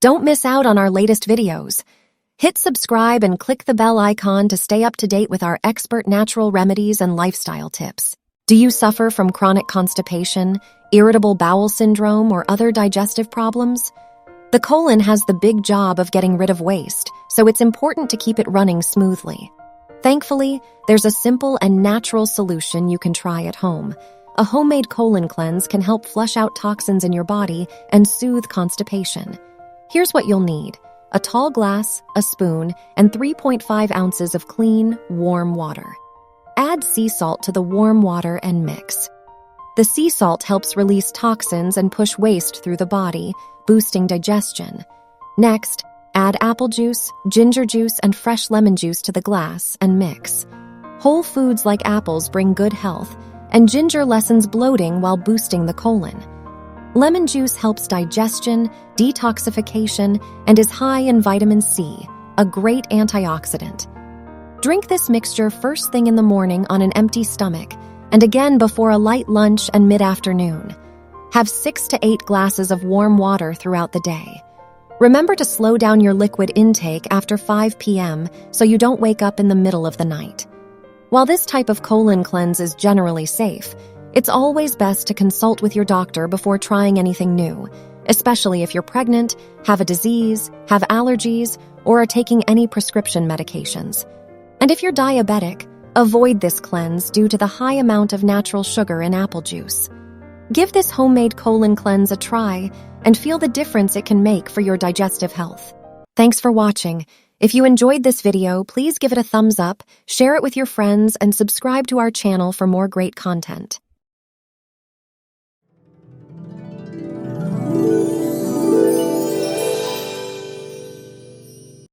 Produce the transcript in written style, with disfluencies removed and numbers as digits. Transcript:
Don't miss out on our latest videos. Hit subscribe and click the bell icon to stay up to date with our expert natural remedies and lifestyle tips. Do you suffer from chronic constipation, irritable bowel syndrome, or other digestive problems? The colon has the big job of getting rid of waste, so it's important to keep it running smoothly. Thankfully, there's a simple and natural solution you can try at home. A homemade colon cleanse can help flush out toxins in your body and soothe constipation. Here's what you'll need: a tall glass, a spoon, and 3.5 ounces of clean, warm water. Add sea salt to the warm water and mix. The sea salt helps release toxins and push waste through the body, boosting digestion. Next, add apple juice, ginger juice, and fresh lemon juice to the glass and mix. Whole foods like apples bring good health, and ginger lessens bloating while boosting the colon. Lemon juice helps digestion, detoxification, and is high in vitamin C, a great antioxidant. Drink this mixture first thing in the morning on an empty stomach, and again before a light lunch and mid-afternoon. Have 6 to 8 glasses of warm water throughout the day. Remember to slow down your liquid intake after 5 p.m. so you don't wake up in the middle of the night. While this type of colon cleanse is generally safe, it's always best to consult with your doctor before trying anything new, especially if you're pregnant, have a disease, have allergies, or are taking any prescription medications. And if you're diabetic, avoid this cleanse due to the high amount of natural sugar in apple juice. Give this homemade colon cleanse a try and feel the difference it can make for your digestive health. Thanks for watching. If you enjoyed this video, please give it a thumbs up, share it with your friends, and subscribe to our channel for more great content.